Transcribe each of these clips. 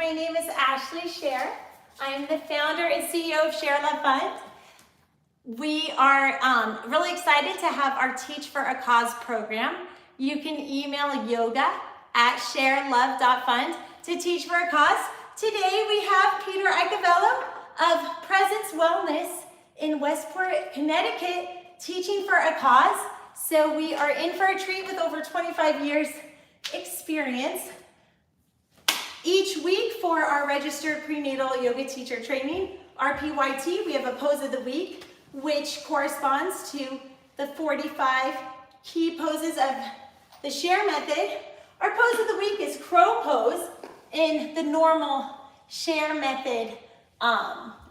my name is Ashley Scher. I'm the founder and CEO of ShareLove.Fund. We are really excited to have our Teach for a Cause program. You can email yoga@ShareLove.Fund to teach for a cause. Today we have Peter Icavello of Presence Wellness in Westport, Connecticut, teaching for a cause. So we are in for a treat with over 25 years experience. Each week for our registered prenatal yoga teacher training, RPYT, we have a pose of the week, which corresponds to the 45 key poses of the Share method. Our pose of the week is crow pose in the normal Share method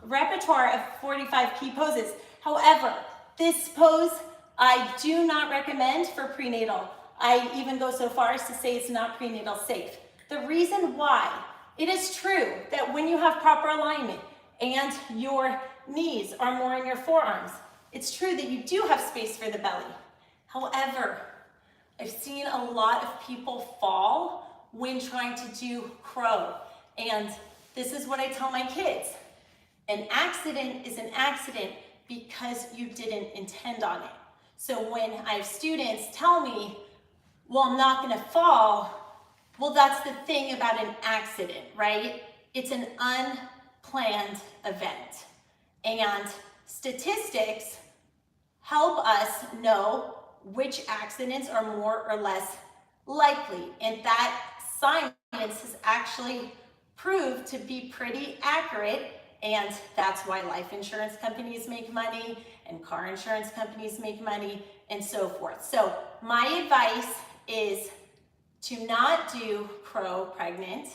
repertoire of 45 key poses. However, this pose I do not recommend for prenatal. I even go so far as to say it's not prenatal safe. The reason why, it is true that when you have proper alignment and your knees are more in your forearms, it's true that you do have space for the belly. However, I've seen a lot of people fall when trying to do crow. And this is what I tell my kids. An accident is an accident because you didn't intend on it. So when I have students tell me, well, I'm not gonna fall, well, that's the thing about an accident, right? It's an unplanned event. And statistics help us know which accidents are more or less likely. And that science has actually proved to be pretty accurate. And that's why life insurance companies make money and car insurance companies make money and so forth. So my advice is to not do crow pregnant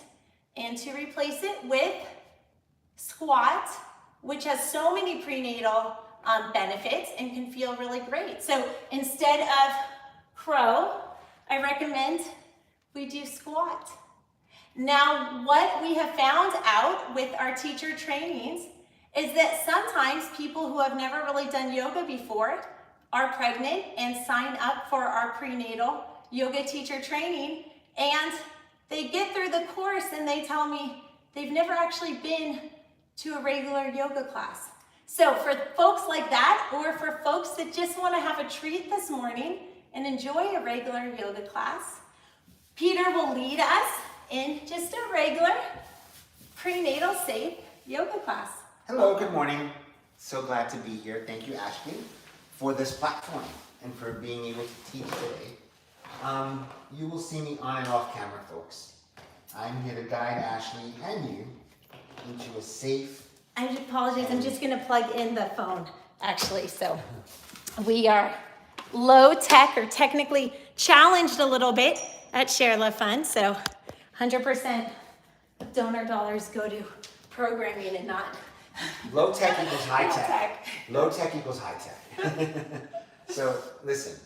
and to replace it with squat, which has so many prenatal benefits and can feel really great. So instead of crow, I recommend we do squat. Now, what we have found out with our teacher trainings is that sometimes people who have never really done yoga before are pregnant and sign up for our prenatal yoga teacher training, and they get through the course and they tell me they've never actually been to a regular yoga class. So for folks like that, or for folks that just want to have a treat this morning and enjoy a regular yoga class, Peter will lead us in just a regular prenatal safe yoga class. Hello, good morning. So glad to be here. Thank you, Ashley, for this platform and for being able to teach today. You will see me on and off camera, folks. I'm here to guide Ashley and you into a safe... I apologize, I'm just gonna plug in the phone, actually. So we are low tech, or technically challenged a little bit at ShareLove.Fund. So 100% of donor dollars go to programming and not... Low tech equals high tech. tech. Low tech equals high tech. So listen,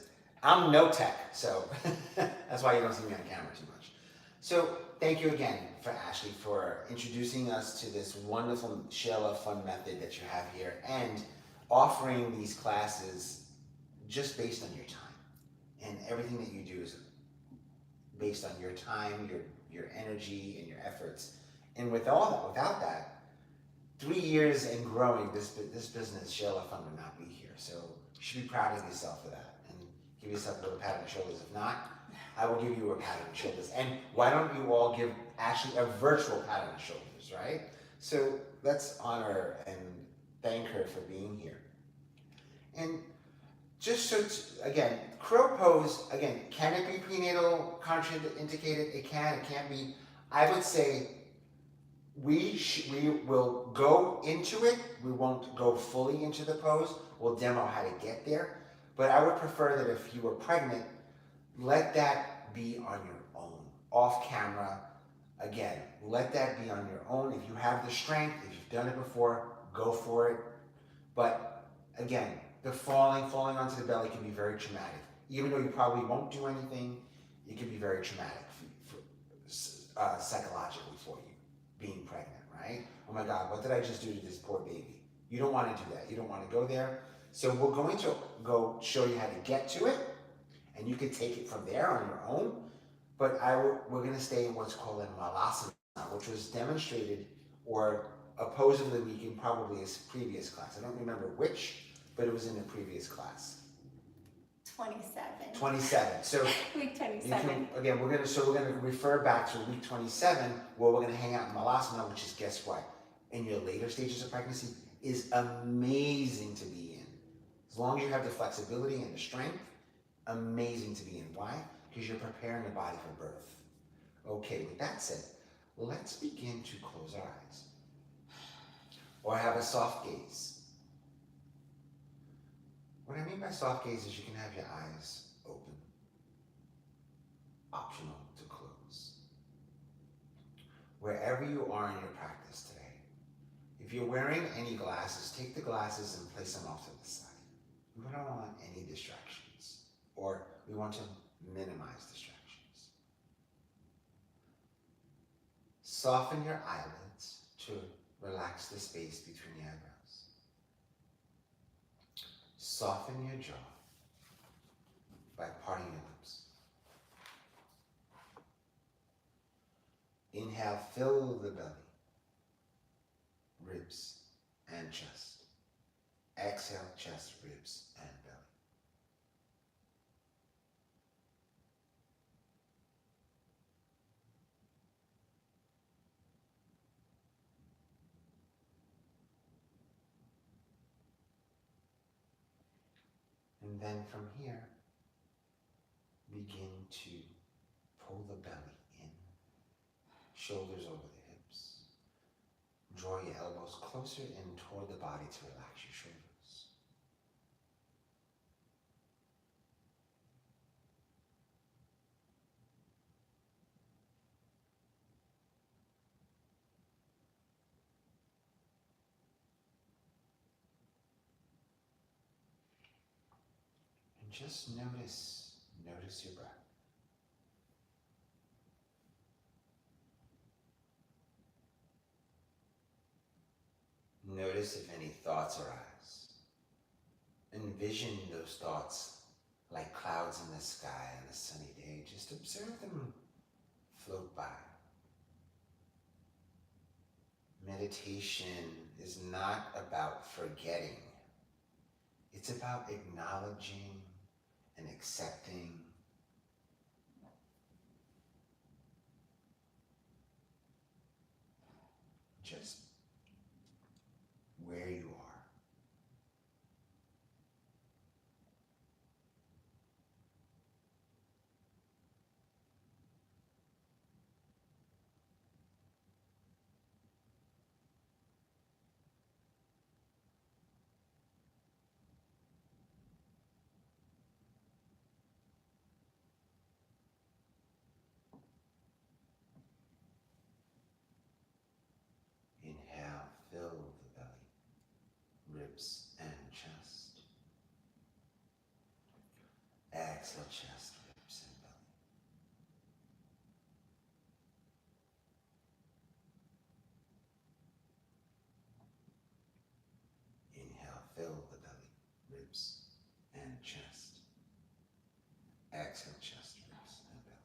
I'm no tech, so that's why you don't see me on camera too much. So thank you again for Ashley for introducing us to this wonderful ShareLove.Fund method that you have here and offering these classes just based on your time. And everything that you do is based on your time, your energy, and your efforts. And without that, 3 years and growing, this business, ShareLove.Fund, would not be here. So you should be proud of yourself for that and give yourself a little pat on the shoulders. If not, I will give you a pat on the shoulders. And why don't you all give Ashley a virtual pat on the shoulders, right? So let's honor and thank her for being here. And just so, again, crow pose, again, can it be prenatal contraindicated? It can, it can't be. I would say we will go into it. We won't go fully into the pose. We'll demo how to get there. But I would prefer that if you were pregnant, let that be on your own, off camera. Again, let that be on your own. If you have the strength, if you've done it before, go for it. But again, the falling onto the belly can be very traumatic. Even though you probably won't do anything, it can be very traumatic psychologically for you, being pregnant, right? Oh my God, what did I just do to this poor baby? You don't want to do that. You don't want to go there. So we're going to go show you how to get to it, and you can take it from there on your own. But we're going to stay in what's called a malasana which was demonstrated or opposably weak in probably a previous class. I don't remember which, but it was in a previous class. 27. 27. So Week you 27. can, again, we're gonna refer back to week 27, where we're gonna hang out in Balasana, which is, guess what? In your later stages of pregnancy, is amazing to be in. As long as you have the flexibility and the strength, amazing to be in. Why? Because you're preparing the body for birth. Okay, with that said, let's begin to close our eyes. Or have a soft gaze. What I mean by soft gaze is you can have your eyes open. Optional to close. Wherever you are in your practice today, if you're wearing any glasses, take the glasses and place them off to the side. We don't want any distractions, or we want to minimize distractions. Soften your eyelids to relax the space between the eyebrows. Soften your jaw by parting your lips. Inhale, fill the belly, ribs and chest. Exhale, chest, ribs and belly. And then from here, begin to pull the belly in, shoulders over the hips. Draw your elbows closer in toward the body to relax your shoulders. And just notice your breath. Notice if any thoughts arise. Envision those thoughts like clouds in the sky on a sunny day. Just observe them float by. Meditation is not about forgetting. It's about acknowledging and accepting. Just where you are. Inhale, fill the belly, ribs and chest. Exhale, chest, ribs and belly. Inhale, fill the belly, ribs and chest. Exhale, chest, ribs and belly.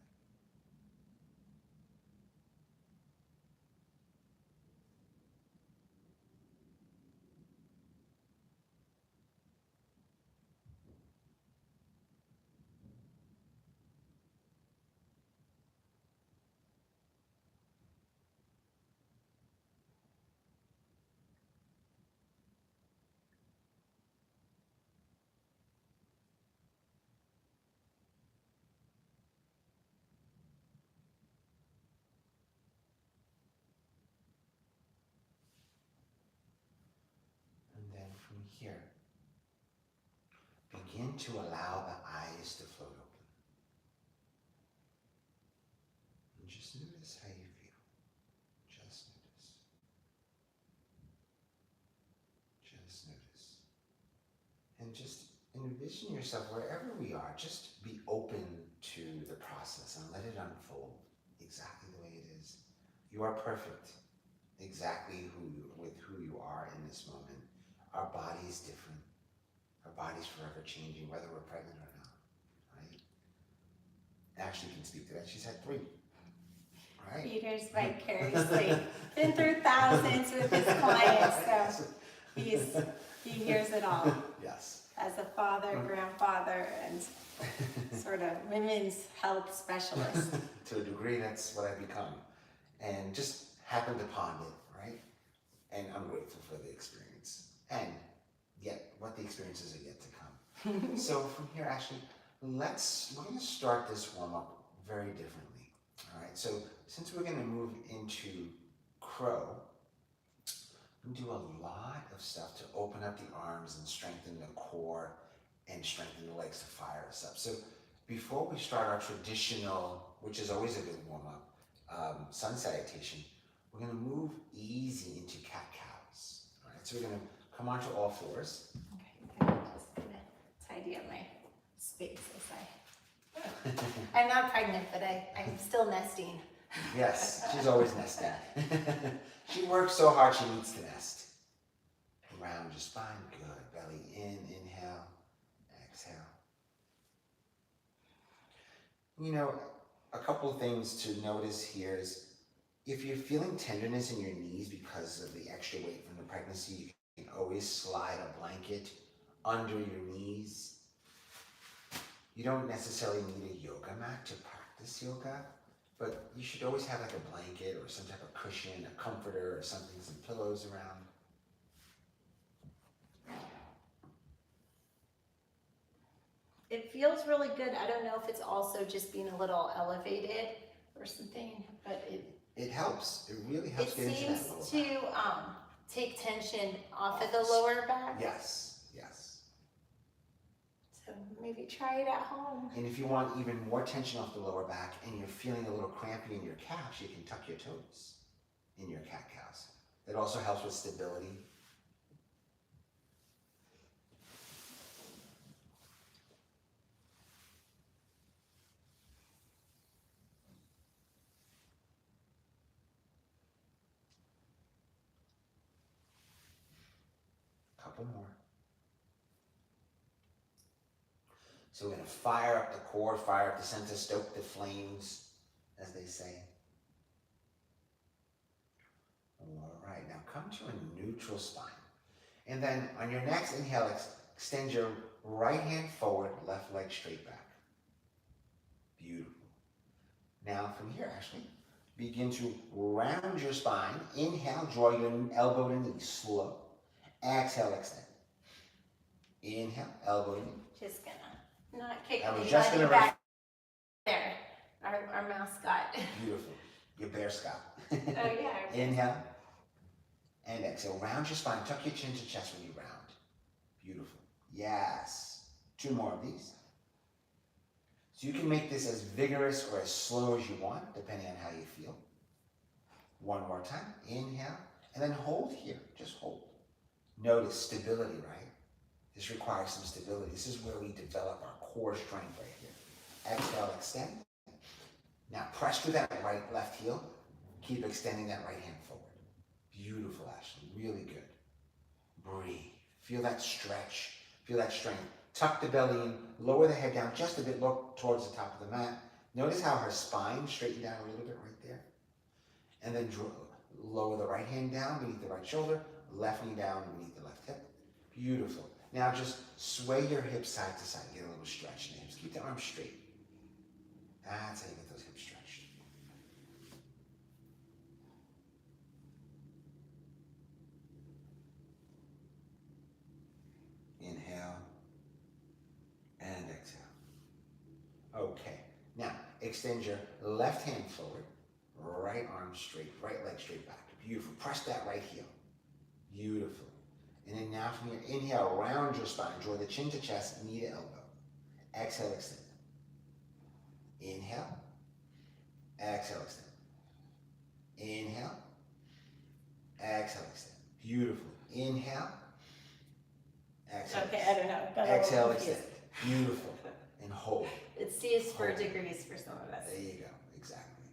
And then from here, begin to allow the eyes to float open. And just notice how you feel. Just notice. Just notice. And just envision yourself wherever we are. Just be open to the process and let it unfold exactly the way it is. You are perfect. Exactly with who you are in this moment. Our body is different. Our body's forever changing, whether we're pregnant or not, right? Ashley can speak to that. She's had 3. right? Peter's vicariously been through thousands with his clients, so he hears it all. Yes. As a father, grandfather, and sort of women's health specialist. To a degree, that's what I've become. And just happened upon it, right? And I'm grateful for the experience. And yet, what the experiences are yet to come. So from here, actually, we're going to start this warm-up very differently. All right, so since we're going to move into crow, we do a lot of stuff to open up the arms and strengthen the core and strengthen the legs to fire us up. So before we start our traditional, which is always a good warm-up, sun salutation, we're going to move easy into cat-cows. All right, so we're going to come onto all fours. Okay, I'm just going to tidy up my space as I'm not pregnant, but I'm still nesting. Yes, she's always nesting. She works so hard she needs to nest. Round your spine, good. Belly in, inhale, exhale. You know, a couple of things to notice here is if you're feeling tenderness in your knees because of the extra weight from the pregnancy, you can always slide a blanket under your knees. You don't necessarily need a yoga mat to practice yoga, but you should always have like a blanket or some type of cushion, a comforter or something, some pillows around. It feels really good. I don't know if it's also just being a little elevated or something, but it helps. It really helps get into that lower back. It seems to take tension off of the lower back. Yes, yes. So maybe try it at home. And if you want even more tension off the lower back and you're feeling a little crampy in your calves, you can tuck your toes in your cat-cows. That also helps with stability. Couple more. So we're going to fire up the core, fire up the center, stoke the flames, as they say. All right, now come to a neutral spine. And then on your next inhale, extend your right hand forward, left leg straight back. Beautiful. Now from here, Ashley, begin to round your spine. Inhale, draw your elbow to knee, slow. Exhale, extend. Inhale, elbow to knee. Just gonna not kick I was just anybody gonna back there. Our mascot. Beautiful. Your bear Scott. Oh yeah. Inhale and exhale. Round your spine. Tuck your chin to chest when you round. Beautiful. Yes. 2 more of these. So you can make this as vigorous or as slow as you want, depending on how you feel. 1 more time. Inhale and then hold here. Just hold. Notice stability, right? This requires some stability. This is where we develop our core strength right here. Exhale, extend. Now press through that left heel. Keep extending that right hand forward. Beautiful, Ashley. Really good. Breathe. Feel that stretch. Feel that strength. Tuck the belly in. Lower the head down just a bit. Look towards the top of the mat. Notice how her spine straightened down a little bit right there. And then lower the right hand down beneath the right shoulder. Left knee down beneath the left hip. Beautiful. Now just sway your hips side to side. Get a little stretch in the hips. Keep the arms straight. That's how you get those hips stretched. Inhale and exhale. Okay. Now extend your left hand forward. Right arm straight. Right leg straight back. Beautiful. Press that right heel. Beautiful. And then now from here, inhale, round your spine. Draw the chin to chest, knee to elbow. Exhale, extend. Inhale. Exhale, extend. Inhale. Exhale, extend. Beautiful. Inhale. Exhale. Okay, I don't know. Exhale, extend. Beautiful. And hold. It C's for degrees for some of us. There you go. Exactly.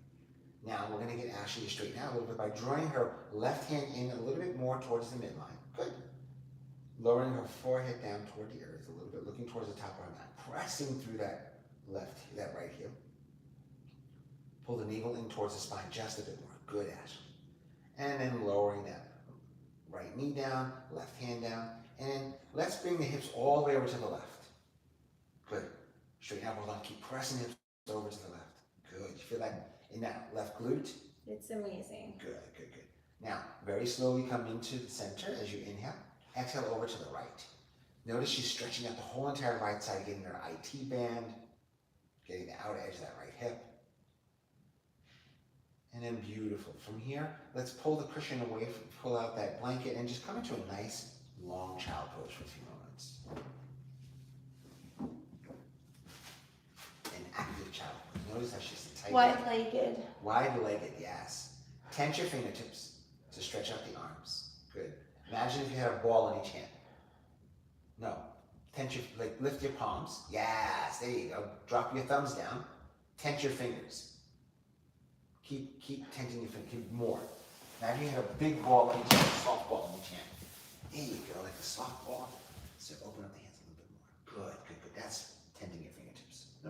Now we're going to get Ashley to straighten out a little bit by drawing her left hand in a little bit more towards the midline. Good. Lowering her forehead down toward the earth a little bit, looking towards the top of her mat, pressing through that right heel. Pull the navel in towards the spine just a bit more. Good, Ashley. And then lowering that right knee down, left hand down. And let's bring the hips all the way over to the left. Good. Straighten out, hold on. Keep pressing hips over to the left. Good. You feel that in that left glute? It's amazing. Good, good, good. Now, very slowly come into the center as you inhale. Exhale over to the right. Notice she's stretching out the whole entire right side, getting her IT band, getting the outer edge of that right hip. And then beautiful. From here, let's pull the cushion away, pull out that blanket, and just come into a nice long child pose for a few moments. An active child pose. Notice how she's tight. Wide-legged. Wide-legged, yes. Tense your fingertips to stretch out the arms. Good. Imagine if you had a ball in each hand. No. Tense your, lift your palms. Yes, there you go. Drop your thumbs down. Tense your fingers. Keep tensing your fingers. Keep more. Imagine you had a big ball in each hand, a soft ball in each hand. There you go, like a soft ball. So open up the hands a little bit more. Good, good, good. That's tensing your fingertips. No.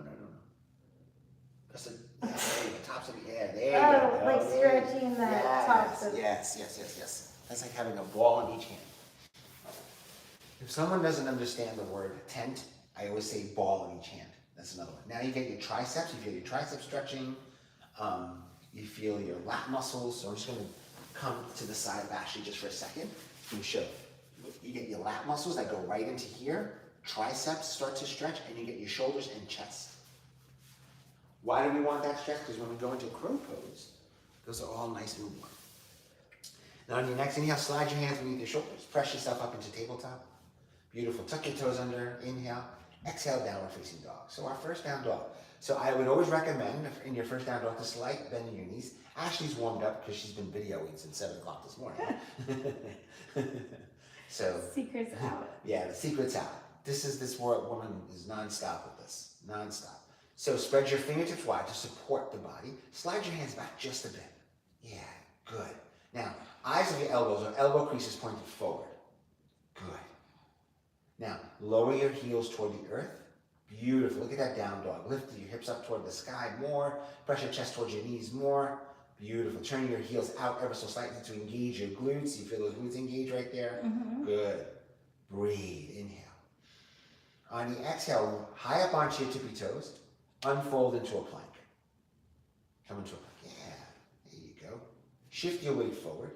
That's the, yeah, there you go. Tops of the hair. There you go. Like stretching the tops of Yes. That's like having a ball in each hand. If someone doesn't understand the word tent, I always say ball in each hand. That's another one. Now you get your triceps. You feel your triceps stretching. You feel your lat muscles. So I'm just going to come to the side of Ashley just for a second and show. You get your lat muscles that go right into here. Triceps start to stretch, and you get your shoulders and chest. Why do we want that stretch? Because when we go into crow pose, those are all nice and warm. Now on your next inhale, slide your hands beneath your shoulders. Press yourself up into tabletop. Beautiful. Tuck your toes under. Inhale. Exhale, downward facing dog. So our first down dog. So I would always recommend in your first down dog to slight bend in your knees. Ashley's warmed up because she's been videoing since 7 o'clock this morning. So secret's out. Yeah, the secret's out. This woman is nonstop with this. Nonstop. So spread your fingertips wide to support the body. Slide your hands back just a bit. Yeah, good. Now, eyes of your elbows or elbow creases pointed forward. Good. Now, lower your heels toward the earth. Beautiful. Look at that down dog. Lift your hips up toward the sky more. Press your chest towards your knees more. Beautiful. Turn your heels out ever so slightly to engage your glutes. You feel those glutes engage right there? Mm-hmm. Good. Breathe. Inhale. On the exhale, high up onto your tippy toes, unfold into a plank. Come into a plank. Yeah. There you go. Shift your weight forward.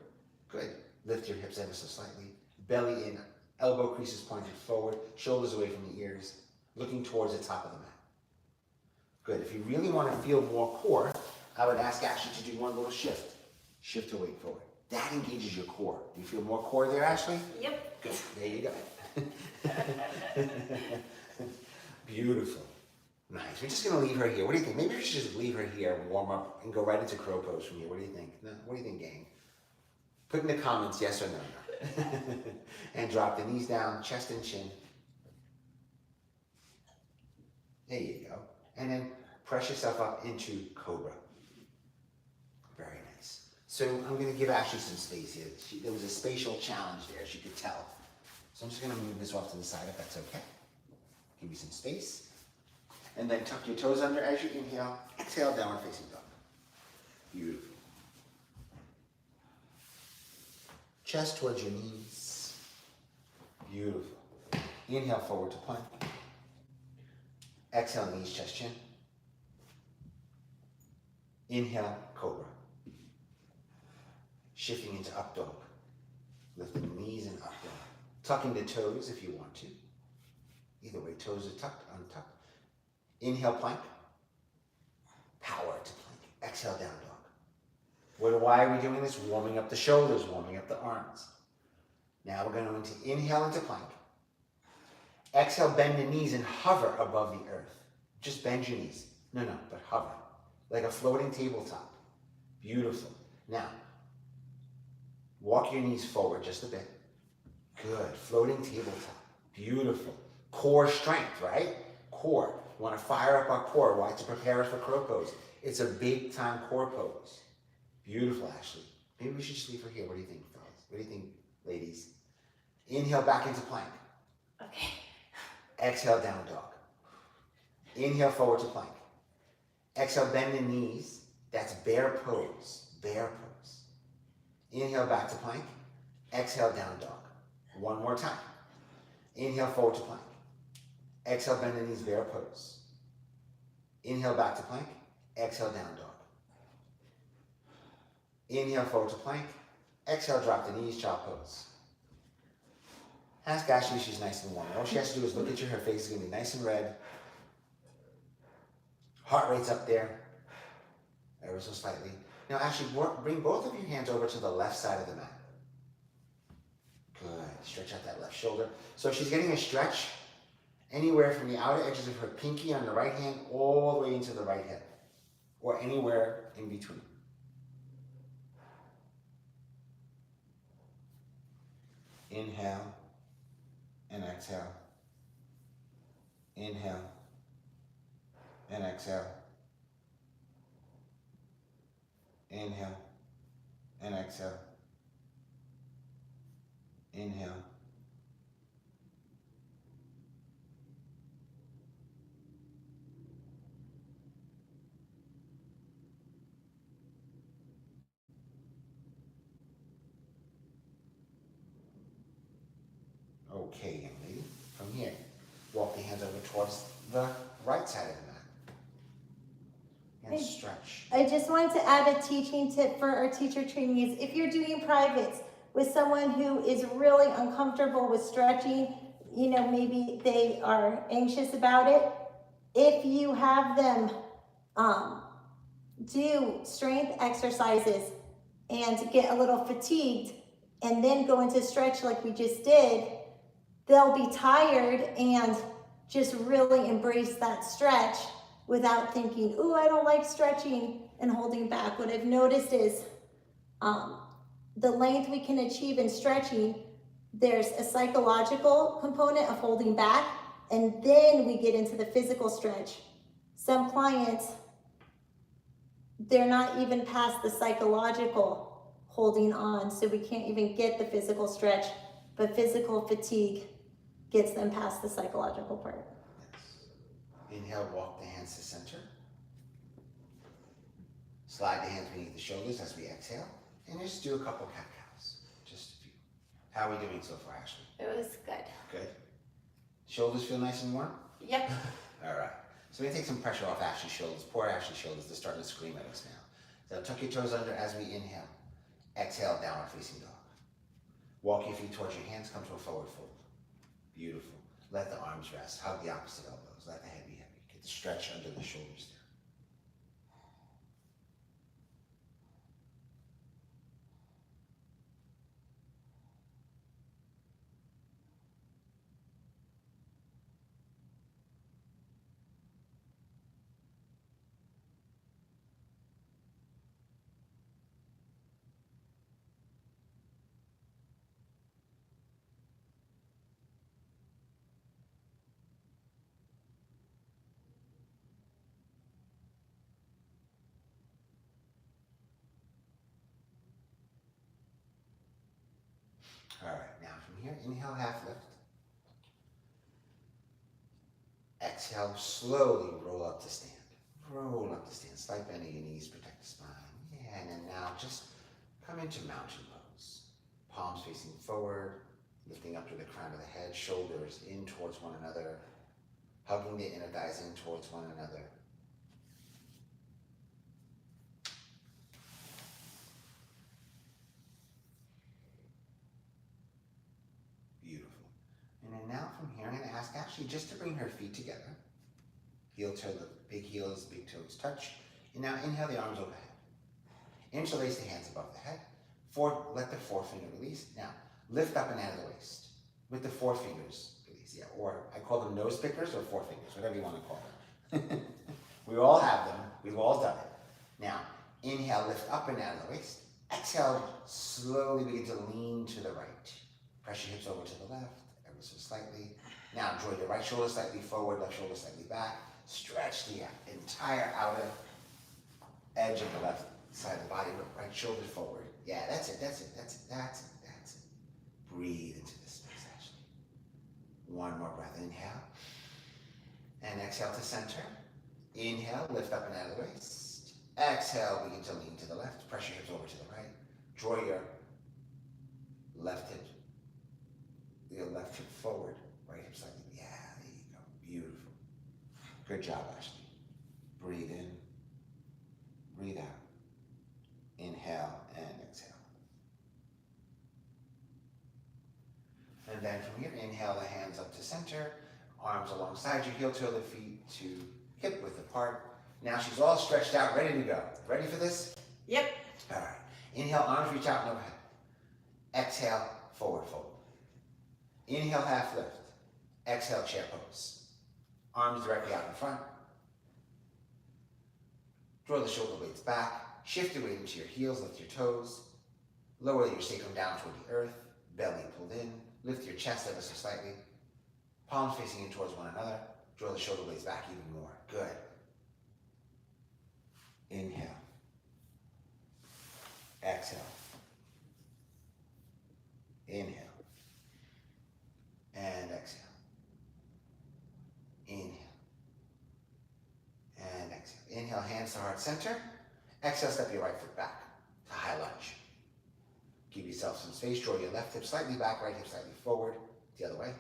Good. Lift your hips ever so slightly. Belly in. Elbow creases pointed forward. Shoulders away from the ears. Looking towards the top of the mat. Good. If you really want to feel more core, I would ask Ashley to do one little shift. Shift your weight forward. That engages your core. Do you feel more core there, Ashley? Yep. Good. There you go. Beautiful. Nice. We're just going to leave her here. What do you think? Maybe we should just leave her here, warm up, and go right into crow pose from here. What do you think? No? What do you think, gang? Put in the comments yes or no. And drop the knees down, chest and chin. There you go. And then press yourself up into cobra. Very nice. So I'm going to give Ashley some space here. There was a spatial challenge there, as you could tell. So I'm just going to move this off to the side if that's okay. Give you some space. And then tuck your toes under as you inhale. Exhale, downward facing dog. Beautiful. Chest towards your knees. Beautiful. Inhale, forward to plank. Exhale, knees, chest, chin. Inhale, cobra. Shifting into up dog. Lifting the knees and up dog. Tucking the toes if you want to. Either way, toes are tucked, untucked. Inhale, plank. Power to plank. Exhale, down dog. Why are we doing this? Warming up the shoulders, warming up the arms. Now we're going to inhale into plank. Exhale, bend the knees and hover above the earth. Just bend your knees. No, but hover. Like a floating tabletop. Beautiful. Now, walk your knees forward just a bit. Good. Floating tabletop. Beautiful. Core strength, right? Core. We want to fire up our core. Why? To prepare us for crow pose. It's a big time core pose. Beautiful, Ashley. Maybe we should just leave her here. What do you think, fellas? What do you think, ladies? Inhale back into plank. Okay. Exhale, down dog. Inhale, forward to plank. Exhale, bend the knees That's bear pose, bear pose. Inhale, back to plank. Exhale, down dog. One more time. Inhale, forward to plank. Exhale, bend the knees, bear pose. Inhale, back to plank. Exhale, down dog. Inhale, forward to plank. Exhale, drop the knees, chop pose. Ask Ashley if she's nice and warm. All she has to do is look at you. Her face is going to be nice and red. Heart rate's up there, ever so slightly. Now, Ashley, bring both of your hands over to the left side of the mat. Good. Stretch out that left shoulder. So she's getting a stretch anywhere from the outer edges of her pinky on the right hand all the way into the right hip, or anywhere in between. Inhale and exhale. Inhale and exhale. Inhale and exhale. Inhale. Okay, young lady. From here, walk the hands over towards the right side of the mat. And stretch. I just wanted to add a teaching tip for our teacher trainees. If you're doing privates with someone who is really uncomfortable with stretching, you know, maybe they are anxious about it. If you have them do strength exercises and get a little fatigued and then go into stretch like we just did, they'll be tired and just really embrace that stretch without thinking, "Ooh, I don't like stretching," and holding back. What I've noticed is the length we can achieve in stretching, there's a psychological component of holding back, and then we get into the physical stretch. Some clients, they're not even past the psychological holding on, so we can't even get the physical stretch, but physical fatigue gets them past the psychological part. Yes. Inhale, walk the hands to center. Slide the hands beneath the shoulders as we exhale. And just do a couple cat-cows. Just a few. How are we doing so far, Ashley? It was good. Good. Shoulders feel nice and warm? Yep. All right. So we're going to take some pressure off Ashley's shoulders. Poor Ashley's shoulders. They're starting to scream at us now. So tuck your toes under as we inhale. Exhale, downward facing dog. Walk your feet towards your hands. Come to a forward fold. Beautiful. Let the arms rest. Hug the opposite elbows. Let the head be heavy. Get the stretch under the shoulders there. All right, now from here, inhale, half lift. Exhale, slowly roll up to stand. Roll up to stand. Slight bend of your knees, protect the spine. Yeah, and then now just come into mountain pose. Palms facing forward, lifting up to the crown of the head, shoulders in towards one another, hugging the inner thighs in towards one another. Now from here, I'm going to ask Ashley just to bring her feet together. Heel toe, the big heels, big toes touch. And now inhale the arms overhead. Interlace the hands above the head. Let the forefinger release. Now lift up and out of the waist. With the forefingers release. Yeah, or I call them nose pickers or forefingers, whatever you want to call them. We all have them. We've all done it. Now inhale, lift up and out of the waist. Exhale, slowly begin to lean to the right. Press your hips over to the left. So slightly. Now draw your right shoulder slightly forward, left shoulder slightly back. Stretch the entire outer edge of the left side of the body, right shoulder forward. Yeah, that's it, that's it, that's it, that's it, that's it. Breathe into this space, Ashley. One more breath, inhale. And exhale to center. Inhale, lift up and out of the waist. Exhale, begin to lean to the left. Press your hips over to the right. Draw your left hip forward. Right hip slightly. Yeah, there you go. Beautiful. Good job, Ashley. Breathe in. Breathe out. Inhale and exhale. And then from here, inhale the hands up to center. Arms alongside your heel-toe feet to hip width apart. Now she's all stretched out, ready to go. Ready for this? Yep. All right. Inhale, arms reach out and overhead. Exhale, forward fold. Inhale, half lift. Exhale, chair pose. Arms directly out in front. Draw the shoulder blades back. Shift your weight into your heels, lift your toes. Lower your sacrum down toward the earth. Belly pulled in. Lift your chest ever so slightly. Palms facing in towards one another. Draw the shoulder blades back even more. Good. Inhale. Exhale. Inhale. And exhale. Inhale. And exhale. Inhale, hands to heart center. Exhale, step your right foot back to high lunge. Give yourself some space. Draw your left hip slightly back, right hip slightly forward. The other way.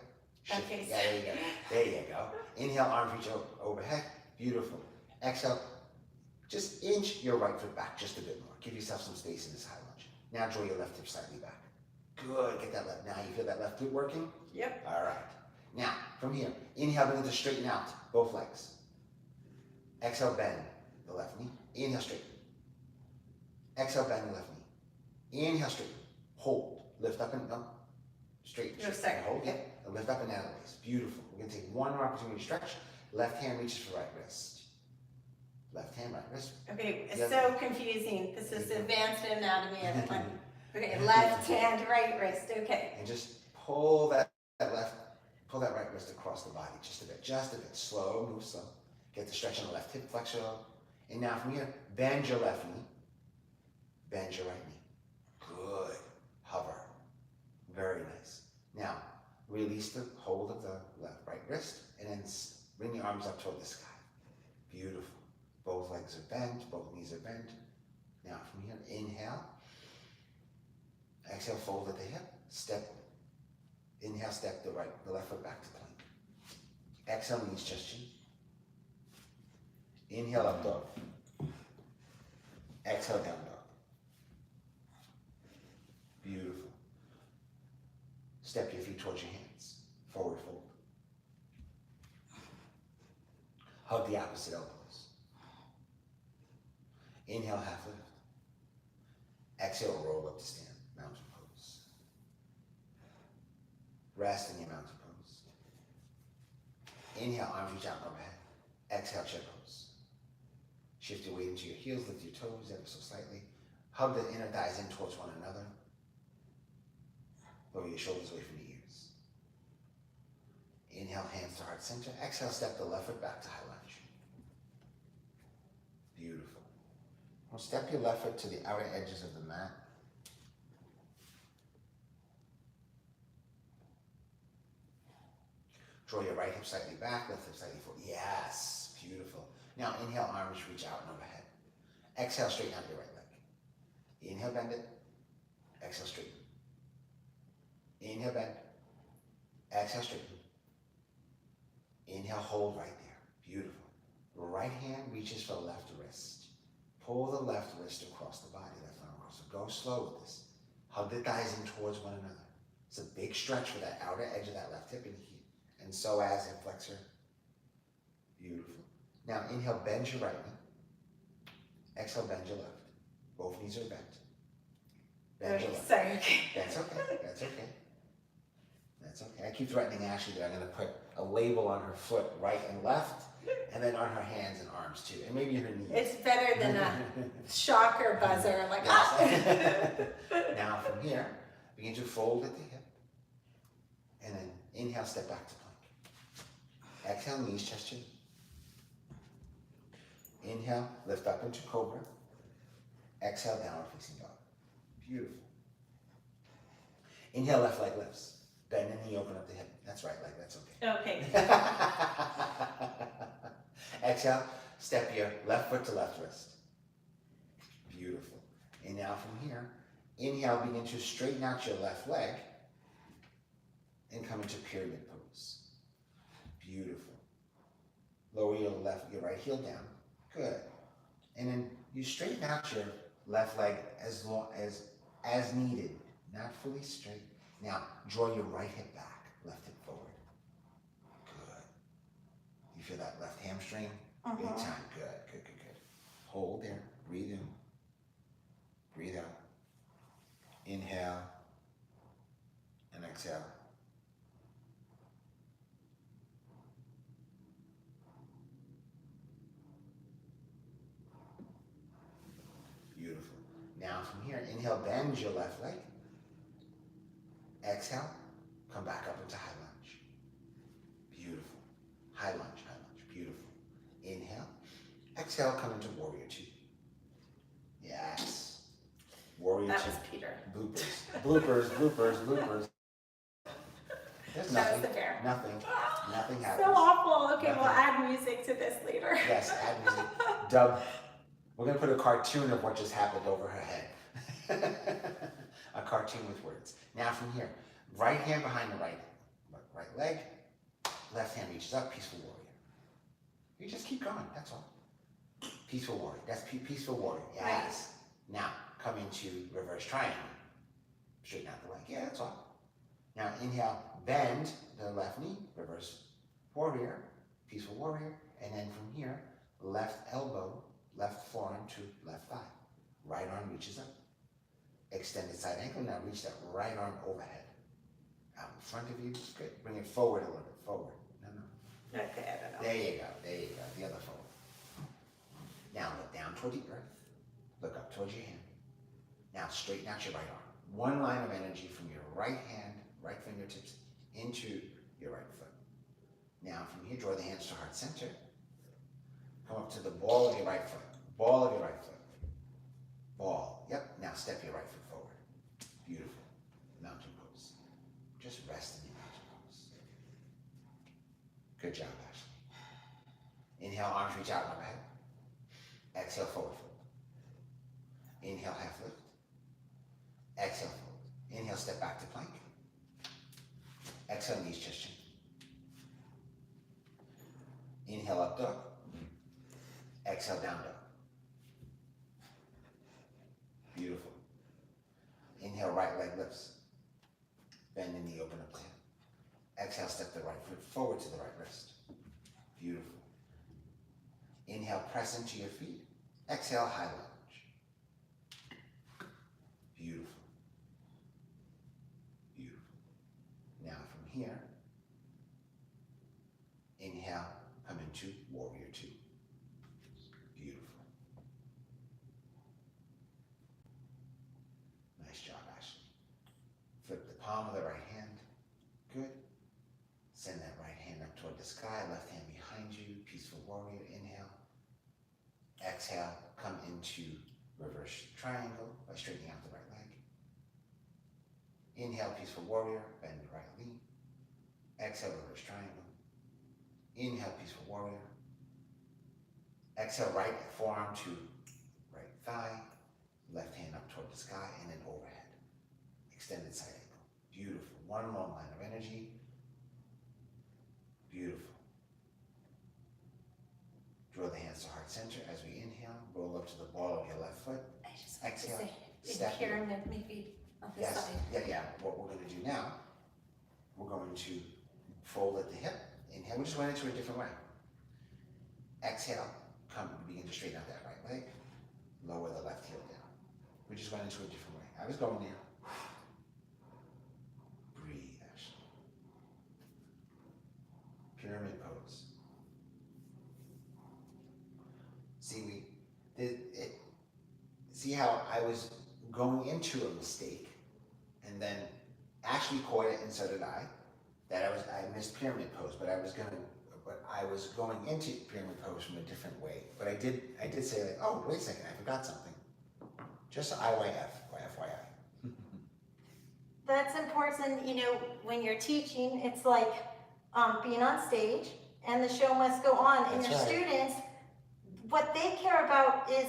Shift. Okay. Yeah, there you go. There you go. Inhale, arms reach overhead. Beautiful. Exhale, just inch your right foot back just a bit more. Give yourself some space in this high lunge. Now draw your left hip slightly back. Good. Get that left. Now you feel that left glute working? Yep. All right. Now, from here, inhale, begin to straighten out both legs. Exhale, bend the left knee. Inhale, straighten. Exhale, bend the left knee. Inhale, straighten. Hold. Lift up and down. Straighten. Just a second. Hold. Yeah. And lift up and down the waist. Beautiful. We're going to take one more opportunity to stretch. Left hand reaches for right wrist. Left hand, right wrist. Okay, it's Yeah. so confusing. This is advanced anatomy, everyone. Okay, left hand, right wrist. Okay. And just pull that right wrist across the body just a bit. Slow, move slow. Get the stretch on the left hip flexor. And now from here, bend your left knee. Bend your right knee. Good. Hover. Very nice. Now, release the hold of the right wrist and then bring the arms up toward the sky. Beautiful. Both legs are bent, both knees are bent. Now from here, inhale. Exhale, fold at the hip. Step. Inhale, step the left foot back to plank. Exhale, knees chest chin. Inhale, up dog. Exhale, down dog. Beautiful. Step your feet towards your hands. Forward fold. Hug the opposite elbows. Inhale, half lift. Exhale, roll up to stand. Mountain pose. Rest in your mountain pose. Inhale, arms reach out and overhead. Exhale, chair pose. Shift your weight into your heels, lift your toes ever so slightly. Hug the inner thighs in towards one another. Lower your shoulders away from the ears. Inhale, hands to heart center. Exhale, step the left foot back to high lunge. Beautiful. Now step your left foot to the outer edges of the mat. Draw your right hip slightly back, left hip slightly forward. Yes, beautiful. Now inhale, arms reach out and overhead. Exhale, straighten out your right leg. Inhale, bend it. Exhale, straighten. Inhale, bend. Exhale, straighten. Inhale, hold right there. Beautiful. Right hand reaches for the left wrist. Pull the left wrist across the body, left arm across. So go slow with this. Hug the thighs in towards one another. It's a big stretch for that outer edge of that left hip and so as hip flexor. Beautiful. Now inhale, bend your right knee. Exhale, bend your left. Both knees are bent. Bend your left. Sorry. That's okay. That's okay. That's okay. I keep threatening Ashley that I'm going to put a label on her foot, right and left, and then on her hands and arms too, and maybe her knees. It's better than a shocker buzzer, like, ah! Now from here, begin to fold at the hip, and then inhale, step back to plank. Exhale, knees, chest, chin. Inhale, lift up into cobra. Exhale, downward facing dog. Beautiful. Inhale, left leg lifts. Bend the knee, open up the hip. That's right leg, that's okay. Okay. Exhale, step your left foot to left wrist. And now from here, inhale, begin to straighten out your left leg and come into pyramid pose. Beautiful. Lower your right heel down. Good. And then you straighten out your left leg as long as needed, not fully straight. Now draw your right hip back, left hip forward. Good. You feel that left hamstring? Big time. Good, good, good, good. Hold there. Breathe in. Breathe out. Inhale and exhale. Beautiful. Now from here, inhale, bend your left leg. Exhale, come back up into high lunge. Beautiful. High lunge, beautiful. Inhale, exhale, come into warrior two. Yes. Warrior That two. was Peter. Bloopers. bloopers. There's That nothing. was the bear. Nothing happens. So awful. Okay, Nothing. we'll add music to this later. Yes, add music. Dub. We're going to put a cartoon of what just happened over her head. A cartoon with words. Now from here, right hand behind the right leg, left hand reaches up, peaceful warrior. You just keep going, that's all. Peaceful warrior, that's peaceful warrior, yes. Right. Now, come into reverse triangle. Straighten out the leg, yeah, that's all. Now inhale, bend the left knee, reverse warrior, peaceful warrior, and then from here, left elbow, left forearm to left thigh. Right arm reaches up. Extended side ankle, now reach that right arm overhead. Out in front of you, good. Bring it forward a little bit, forward. No. Okay, I don't know. There you go, the other forward. Now look down toward the earth, look up towards your hand. Now straighten out your right arm. One line of energy from your right hand, right fingertips, into your right foot. Now from here, draw the hands to heart center. Come up to the ball of your right foot. Ball of your right foot. Ball. Yep. Now step your right foot forward. Beautiful. Mountain pose. Just rest in your mountain pose. Good job, Ashley. Inhale, arms reach out overhead. Exhale, forward fold. Inhale, half lift. Exhale, fold. Inhale, step back to plank. Exhale, knees, chest, chin. Inhale, up dog. Exhale, down dog. Beautiful. Inhale, right leg lifts. Bend the knee, open up the hand. Exhale, step the right foot forward to the right wrist. Beautiful. Inhale, press into your feet. Exhale, high lunge. Beautiful. Beautiful. Now from here, inhale, come into warrior two. Beautiful. Nice job, Ashley. Flip the palm of the right hand. Good. Send that right hand up toward the sky, left hand behind you. Peaceful warrior, inhale. Exhale, come into reverse triangle by straightening out the right leg. Inhale, peaceful warrior, bend the right knee. Exhale, reverse triangle. Inhale, peaceful warrior. Exhale, right forearm to right thigh. Left hand up toward the sky and then overhead. Extended side ankle. Beautiful. One long line of energy. Beautiful. Draw the hands to heart center as we inhale. Roll up to the ball of your left foot. I just want Exhale. to say, Step in pyramid maybe on the Yes. side. Yeah. What we're going to do now, we're going to fold at the hip. Inhale. We just went into a different way. Exhale. Come, begin to straighten out that right leg. Lower the left heel down. We just went into a different way. I was going there. Breathe, Ashley. Pyramid pose. See how I was going into a mistake, and then Ashley caught it, and so did I. That I missed pyramid pose, but I was going into pyramid pose from a different way. But I did say like, oh, wait a second, I forgot something. Just IYF, or FYI. That's important, when you're teaching, it's like being on stage and the show must go on. And That's your right. students, what they care about is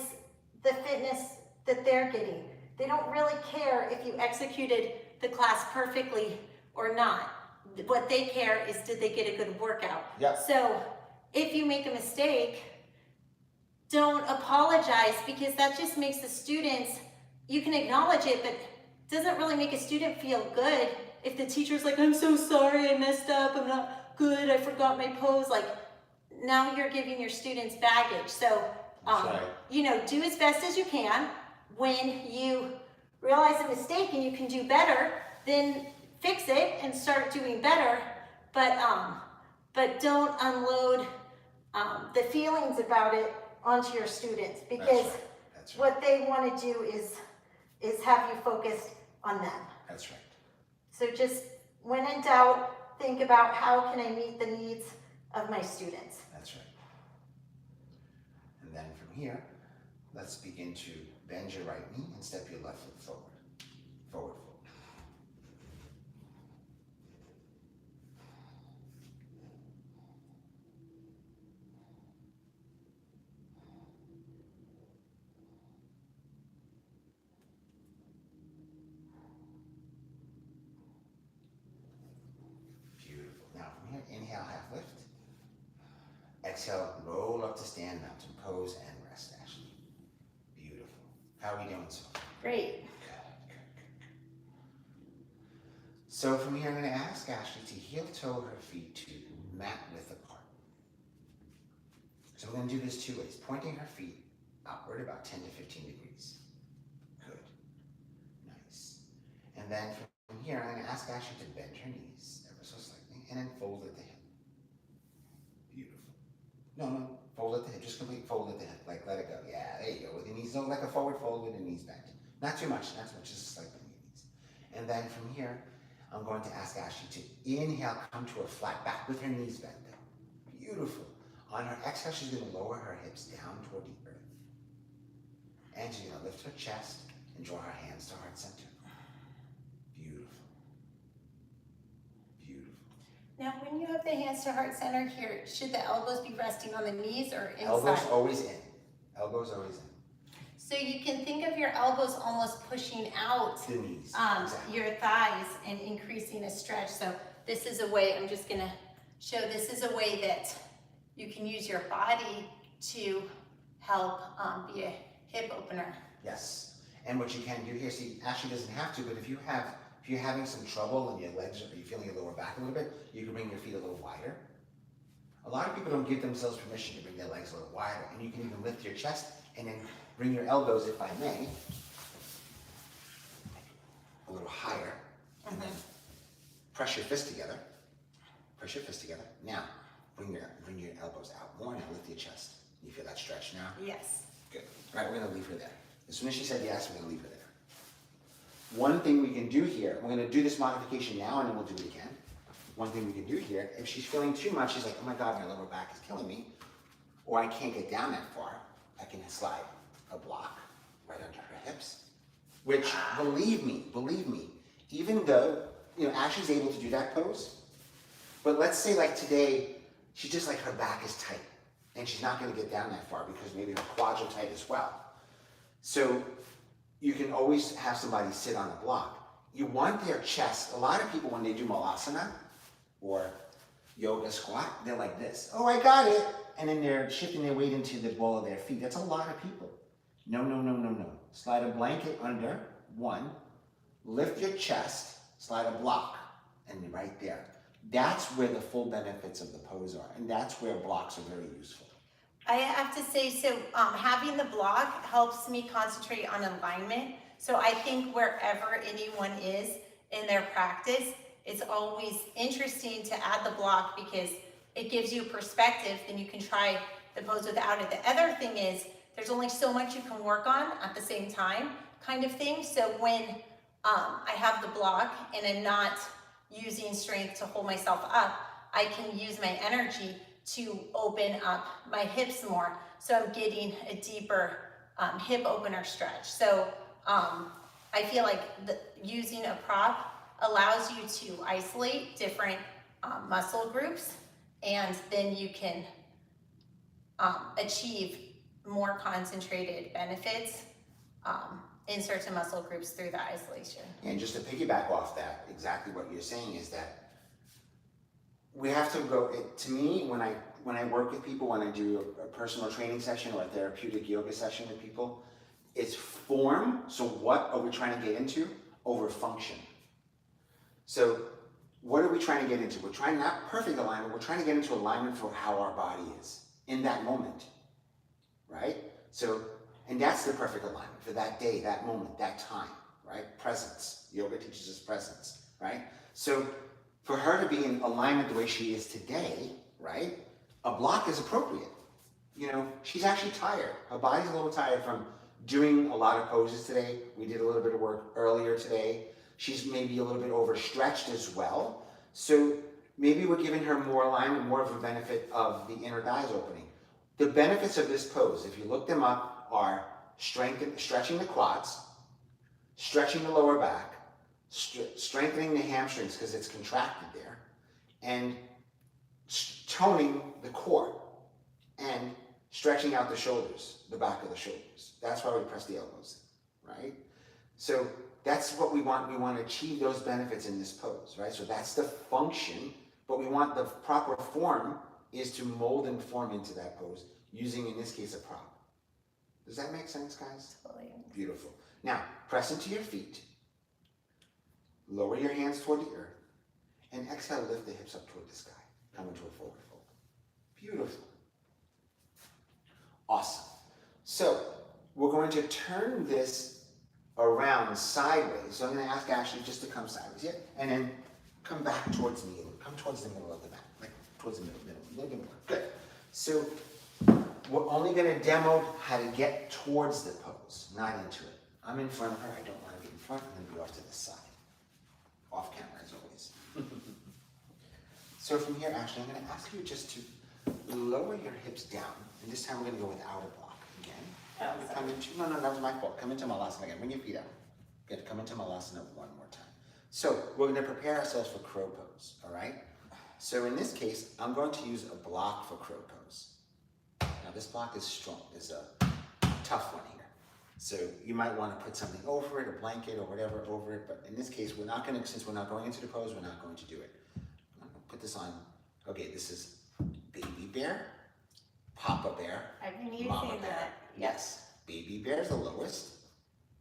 the fitness that they're getting. They don't really care if you executed the class perfectly or not. What they care is, did they get a good workout? Yep. So if you make a mistake, don't apologize, because that just makes the students, you can acknowledge it, but it doesn't really make a student feel good if the teacher's like, I'm so sorry, I messed up, I'm not good, I forgot my pose. Like, now you're giving your students baggage. So, you know, do as best as you can. When you realize a mistake and you can do better, then fix it and start doing better. But don't unload the feelings about it onto your students, because That's right. what they want to do is have you focused on them. That's right. So just when in doubt, think about, how can I meet the needs of my students? That's right. And then from here, let's begin to bend your right knee and step your left foot forward. Forward fold. Beautiful. Now from here, inhale, half lift. Exhale, roll up to stand mountain pose and rest, Ashley. Beautiful. How are we doing so far? Great. Good. So from here, I'm going to ask Ashley to heel toe her feet to mat width apart. So we're going to do this two ways, pointing her feet upward about 10 to 15 degrees. Good. Nice. And then from here, I'm going to ask Ashley to bend her knees ever so slightly and then fold at the hip. Beautiful. No, fold at the hip, just complete fold at the hip, like let it go. Yeah, there you go, with your knees, like a forward fold with the knees bent. Not too much, just like bending your knees. And then from here, I'm going to ask Ashley to inhale, come to a flat back with her knees bent. Beautiful. On her exhale, she's going to lower her hips down toward the earth. And she's going to lift her chest and draw her hands to heart center. Beautiful. Beautiful. Now, when you have the hands to heart center here, should the elbows be resting on the knees or inside? Elbows always in. Elbows always in. So you can think of your elbows almost pushing out The knees. Exactly. your thighs and increasing a stretch. So this is a way, I'm just gonna show, this is a way that you can use your body to help be a hip opener. Yes. And what you can do here, see, Ashley doesn't have to, but if you're having some trouble and your legs are, you're feeling your lower back a little bit, you can bring your feet a little wider. A lot of people don't give themselves permission to bring their legs a little wider, and you can even lift your chest and then bring your elbows, if I may, a little higher, and then press your fists together. Press your fists together. Now, bring your elbows out more. Now lift your chest. You feel that stretch now? Yes. Good. All right, we're going to leave her there. As soon as she said yes, we're going to leave her there. One thing we can do here, we're going to do this modification now, and then we'll do it again. One thing we can do here, if she's feeling too much, she's like, oh my God, my lower back is killing me, or I can't get down that far, I can slide a block right under her hips, which, believe me, even though, Ashley's able to do that pose, but let's say like today, she's just like her back is tight, and she's not going to get down that far because maybe her quads are tight as well. So you can always have somebody sit on a block. You want their chest. A lot of people, when they do malasana or yoga squat, they're like this. Oh, I got it. And then they're shifting their weight into the ball of their feet. That's a lot of people. No. Slide a blanket under, one. Lift your chest, slide a block, and right there. That's where the full benefits of the pose are. And that's where blocks are very useful. I have to say, so having the block helps me concentrate on alignment. So I think wherever anyone is in their practice, it's always interesting to add the block because it gives you perspective, then you can try the pose without it. The other thing is, there's only so much you can work on at the same time, kind of thing. So when I have the block and I'm not using strength to hold myself up, I can use my energy to open up my hips more. So I'm getting a deeper hip opener stretch. So I feel like using a prop allows you to isolate different muscle groups, and then you can achieve more concentrated benefits in certain muscle groups through the isolation. And just to piggyback off that, exactly what you're saying is that we have to go, to me, when I work with people, when I do a personal training session or a therapeutic yoga session with people, it's form, so what are we trying to get into, over function. So what are we trying to get into? We're trying, not perfect alignment, we're trying to get into alignment for how our body is in that moment, right? So, and that's the perfect alignment for that day, that moment, that time, right? Presence. Yoga teaches us presence, right? So for her to be in alignment the way she is today, right? A block is appropriate. You know, she's actually tired. Her body's a little tired from doing a lot of poses today. We did a little bit of work earlier today. She's maybe a little bit overstretched as well. So maybe we're giving her more alignment, more of a benefit of the inner thighs opening. The benefits of this pose, if you look them up, are stretching the quads, stretching the lower back, strengthening the hamstrings because it's contracted there, and toning the core, and stretching out the shoulders, the back of the shoulders. That's why we press the elbows, right? So that's what we want. We want to achieve those benefits in this pose, right? So that's the function, but we want the proper form is to mold and form into that pose using, in this case, a prop. Does that make sense, guys? Totally. Beautiful. Now, press into your feet. Lower your hands toward the earth. And exhale, lift the hips up toward the sky. Come into a forward fold. Beautiful. Awesome. So, we're going to turn this around sideways. So I'm going to ask Ashley just to come sideways, yeah? And then come back towards me. Come towards the middle of the mat. Like towards the middle. A little bit more. Good. So, we're only going to demo how to get towards the pose, not into it. I'm in front of her. I don't want to be in front. I'm going to be off to the side. Off camera, as always. So from here, Ashley, I'm going to ask you just to lower your hips down. And this time we're going to go without a block again. Come into, no, that was my fault. Come into Malasana again. Bring your feet out. Good. Come into Malasana one more time. So we're going to prepare ourselves for crow pose, all right? So in this case, I'm going to use a block for crow pose. Now this block is strong. It's a tough one here. So you might want to put something over it, a blanket or whatever over it. But in this case, we're not going to, since we're not going into the pose, we're not going to do it. I'm going to put this on. Okay, this is baby bear, papa bear, I've been using mama bear. that. Yes, baby bear is the lowest.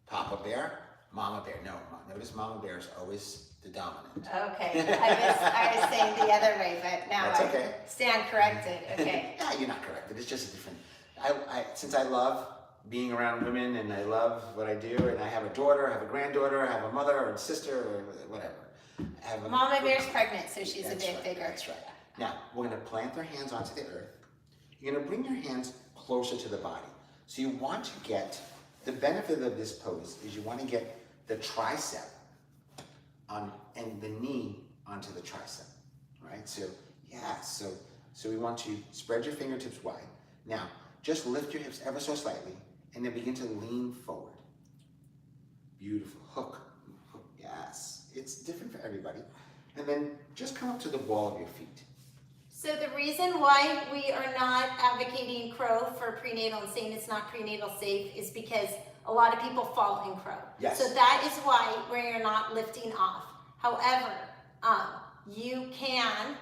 Papa bear, mama bear. No, notice mama bear is always the dominant. Okay, I was saying the other way, but now That's I okay. stand corrected. Okay. Yeah, you're not corrected. It's just a different. Since I love being around women and I love what I do, and I have a daughter, I have a granddaughter, I have a mother or a sister or whatever. Mama bear's pregnant, so she's a That's bit right, bigger. That's right. Now, we're going to plant their hands onto the earth. You're going to bring your hands closer to the body. So you want to get, the benefit of this pose is you want to get the tricep and the knee onto the tricep, right? So, yeah, so we want to spread your fingertips wide. Now, just lift your hips ever so slightly and then begin to lean forward. Beautiful. Hook. Yes. It's different for everybody. And then just come up to the ball of your feet. So the reason why we are not advocating crow for prenatal and saying it's not prenatal safe is because a lot of people fall in crow. Yes. So that is why we're not lifting off. However, you can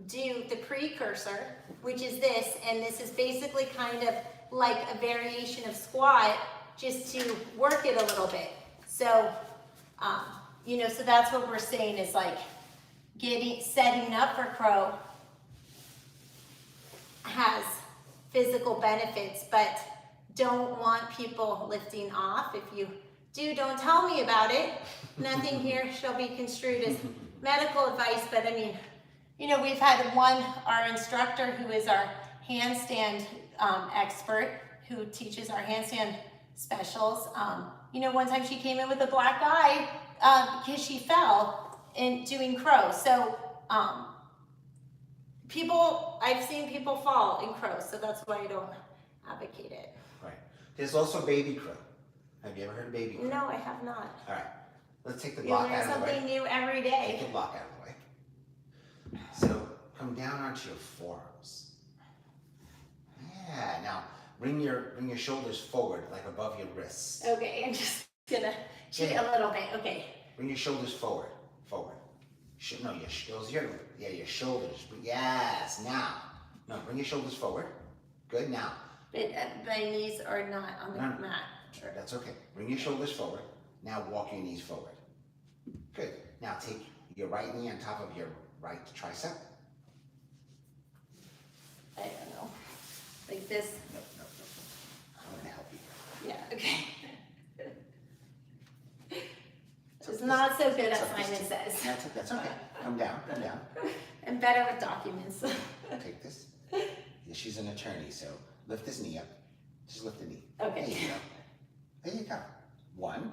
do the precursor, which is this, and this is basically kind of like a variation of squat, just to work it a little bit. So, so that's what we're saying is like setting up for crow has physical benefits, but don't want people lifting off. If you do, don't tell me about it. Nothing here shall be construed as medical advice, but I mean, we've had our instructor who is our handstand expert, who teaches our handstand specials. One time she came in with a black eye because she fell in doing crow. So I've seen people fall in crow, so that's why I don't advocate it. Right. There's also baby crow. Have you ever heard of baby crow? No, I have not. All right. Let's take the You block learn out of the way. something new every Take day. the block out of the way. So come down onto your forearms. Yeah. Now bring your shoulders forward, like above your wrists. Okay, and just Gonna cheat a little bit, okay. Bring your shoulders forward, forward. No, your shoulders. Yes, now. No, bring your shoulders forward. Good, now. But my knees are not on the mat. That's okay. Bring your shoulders forward. Now walk your knees forward. Good. Now take your right knee on top of your right tricep. I don't know. Like this? No. I'm gonna help you. Yeah, okay. It's not so good as Simon says. That's okay. Come down. I'm better with documents. Take this. Yeah, she's an attorney, so lift this knee up. Just lift the knee. Okay. There you go. One.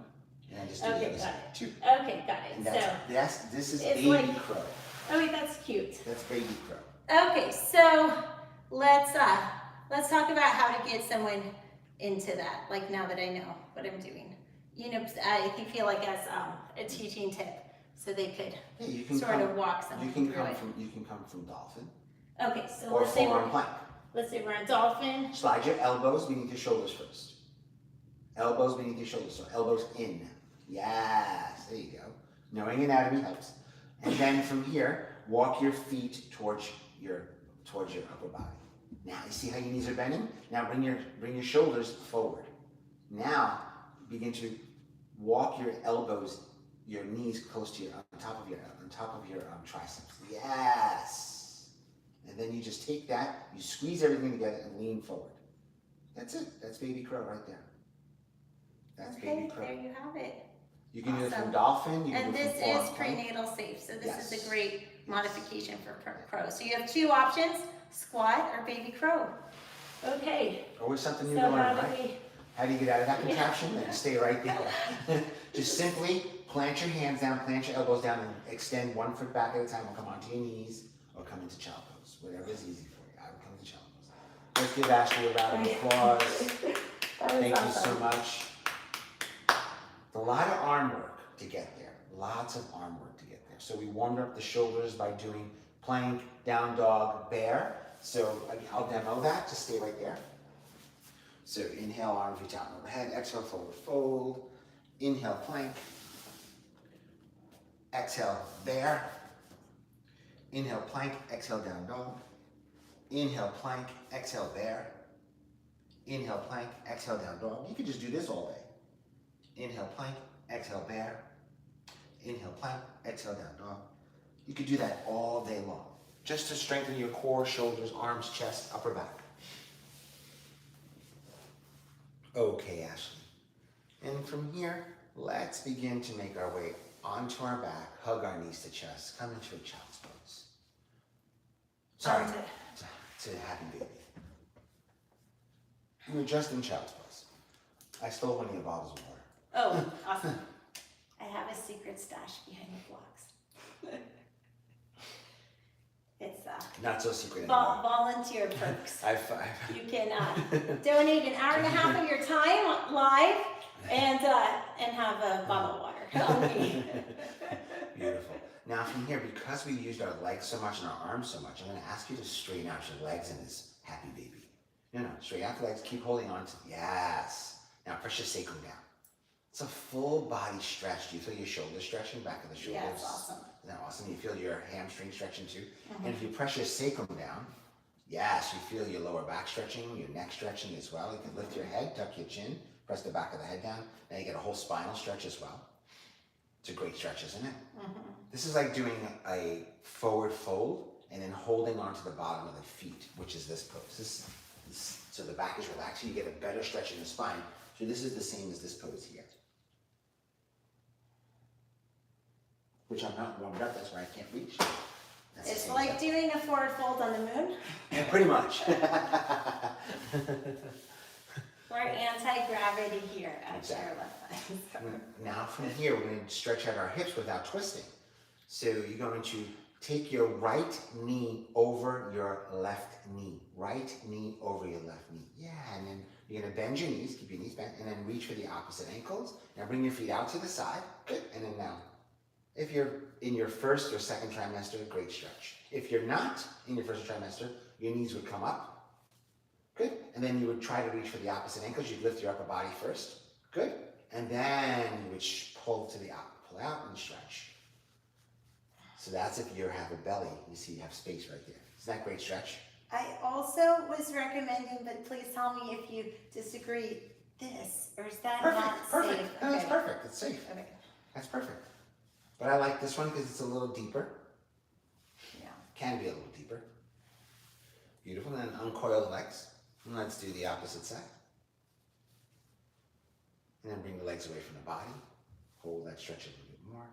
And then just do the other side. Two. Okay, got it. And So this is it's baby like, crow. oh wait, that's cute. That's baby crow. Okay, so let's talk about how to get someone into that. Like now that I know what I'm doing, you know, I feel like as a teaching tip, so they could sort of walk someone through it. You can come from dolphin. Okay, so or forearm plank. Let's say we're on dolphin. Slide your elbows beneath your shoulders first. Elbows beneath your shoulders, so elbows in. Yes, there you go. Knowing anatomy helps. And then from here, walk your feet towards your upper body. Now, you see how your knees are bending? Now bring your shoulders forward. Now, begin to walk your elbows, your knees close to on top of your triceps. Yes. And then you just take that, you squeeze everything together and lean forward. That's it. That's baby crow right there. That's baby crow. There you have it. You can do it from dolphin. You can and do it this from is prenatal safe, so this is Yes. a great modification for crow. So you have two options: squat or baby crow. Okay. Always something new So to learn, how do right? How do you get out of that contraption? And stay right there. Just simply plant your hands down, plant your elbows down, and extend one foot back at a time. Or come onto your knees, or come into child pose. Whatever is easy for you. I would come to child pose. Let's give Ashley a round of applause. Thank you so much. A lot of arm work to get there. Lots of arm work to get there. So we warmed up the shoulders by doing plank, down dog, bear. So I'll demo that. Just stay right there. So inhale, arms reach out and overhead. Exhale, forward fold. Inhale, plank. Exhale, bear. Inhale, plank. Exhale, down dog. Inhale, plank. Exhale, bear. Inhale, plank. Exhale, down dog. You could just do this all day. Inhale, plank, exhale, bear. Inhale, plank, exhale, down dog. You could do that all day long, just to strengthen your core, shoulders, arms, chest, upper back. Okay, Ashley. And from here, let's begin to make our way onto our back, hug our knees to chest, come into a child's pose. Sorry, to happy baby. We're just in child's pose. I stole one of your bottles of water. Oh, awesome. I have a secret stash behind the blocks. It's not so secret anymore. Volunteer perks. I've You can donate an hour and a half of your time live and have a bottle of water. Okay. Beautiful. Now from here, because we used our legs so much and our arms so much, I'm going to ask you to straighten out your legs in this happy baby. No, straighten out the legs. Keep holding on to. Yes. Now press your sacrum down. It's a full body stretch. Do you feel your shoulders stretching, back of the shoulders? Yeah, it's awesome. Isn't that awesome? You feel your hamstring stretching too. And if you press your sacrum down, yes, you feel your lower back stretching, your neck stretching as well. You can lift your head, tuck your chin, press the back of the head down. Now you get a whole spinal stretch as well. It's a great stretch, isn't it? This is like doing a forward fold and then holding onto the bottom of the feet, which is this pose. So the back is relaxed, so you get a better stretch in the spine. So this is the same as this pose here. Which I'm not warmed up, that's why I can't reach. It's like doing a forward fold on the moon. Yeah, pretty much. We're anti-gravity here at ShareLove.Fund. Now from here, we're going to stretch out our hips without twisting. So you're going to take your right knee over your left knee. Right knee over your left knee. Yeah, and then you're going to bend your knees, keep your knees bent, and then reach for the opposite ankles. Now bring your feet out to the side. Good, and then now. If you're in your first or second trimester, great stretch. If you're not in your first trimester, your knees would come up. Good. And then you would try to reach for the opposite ankles. You'd lift your upper body first. Good. And then you would pull to the out, pull out and stretch. So that's if you have a belly, you see you have space right there. Isn't that a great stretch? I also was recommending, but please tell me if you disagree, this, or is that not Perfect. safe? No, it's Okay. perfect. It's safe. Okay. That's perfect. But I like this one because it's a little deeper. Yeah. Can be a little deeper. Beautiful. And then uncoil the legs. And let's do the opposite side. And then bring the legs away from the body. Hold that stretch a little bit more.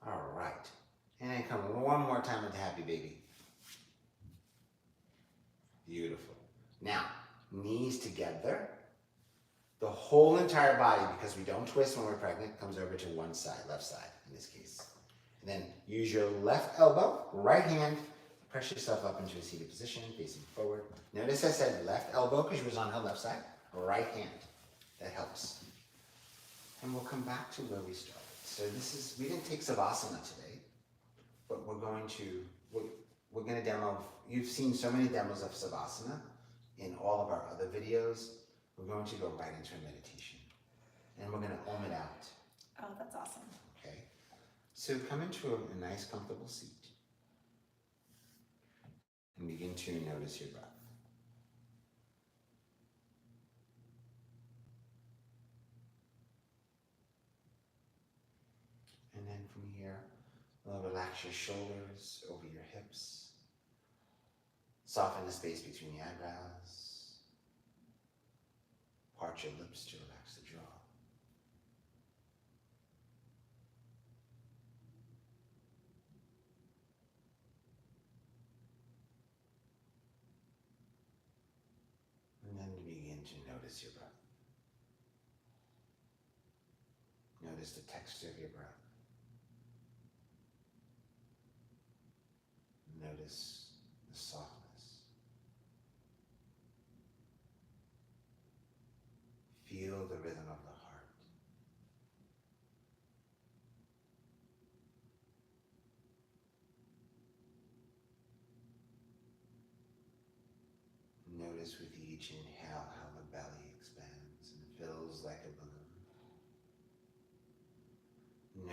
All right. And then come one more time into happy baby. Beautiful. Now, knees together. The whole entire body, because we don't twist when we're pregnant, comes over to one side, left side in this case. And then use your left elbow, right hand, press yourself up into a seated position, facing forward. Notice I said left elbow because she was on her left side, right hand. That helps. And we'll come back to where we started. So we didn't take Savasana today, but we're going to demo, you've seen so many demos of Savasana in all of our other videos. We're going to go right into a meditation. And we're going to om it out. Oh, that's awesome. Okay? So come into a nice, comfortable seat. And begin to notice your breath. And then from here, relax your shoulders over your hips. Soften the space between the eyebrows. Part your lips to relax the jaw. And then begin to notice your breath. Notice the texture of your breath. Notice the softness. Feel the rhythm of the heart. Notice with each inhale how the belly expands and fills like a balloon.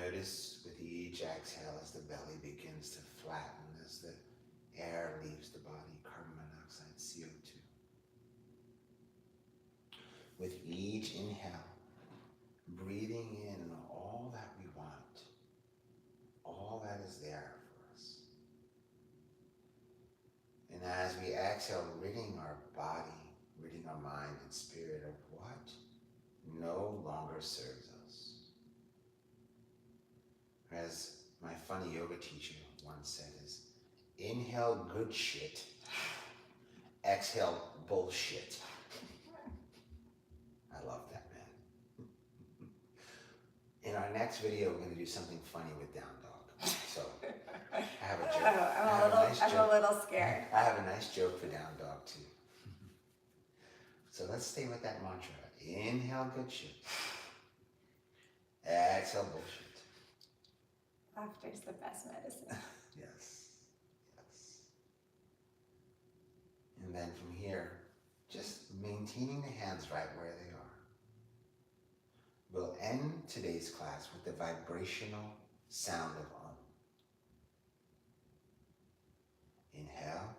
Notice with each exhale as the belly begins to flatten as the air leaves the body, carbon monoxide, CO2. With each inhale, breathing in all that we want, all that is there for us. And as we exhale, ridding our body, ridding our mind and spirit of what no longer serves us. As my funny yoga teacher once said is, inhale good shit, exhale bullshit. I love that, man. In our next video, we're going to do something funny with down dog. So I have a joke. I'm a little scared. I have a nice joke for down dog too. So let's stay with that mantra. Inhale good shit. Exhale bullshit. Laughter's the best medicine. Yes. Yes. And then from here, just maintaining the hands right where they are. We'll end today's class with the vibrational sound of Om. Inhale.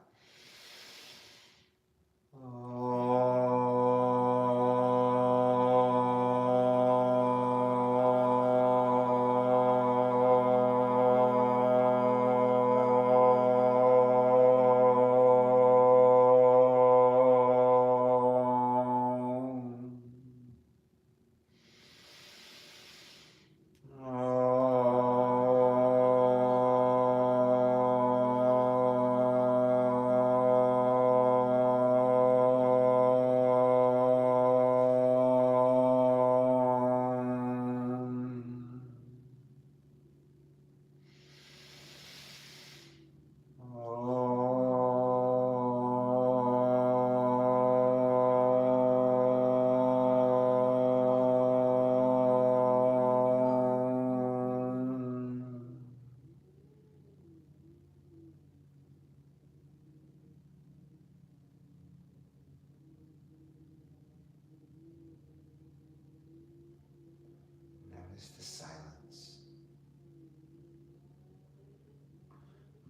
Notice the silence.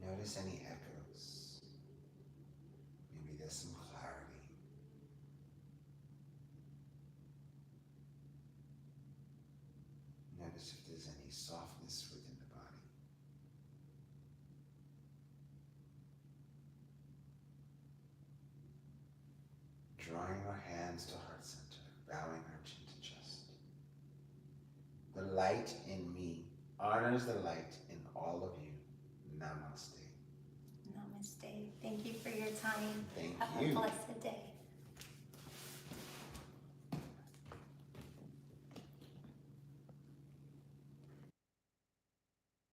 Notice any echoes. Maybe there's some clarity. Notice if there's any softness within the body. Drawing our hands to heart center, bowing our chin to chest. The light in me honors the light in all of you. Namaste. Namaste. Thank you for your time. Thank Have you. a blessed day.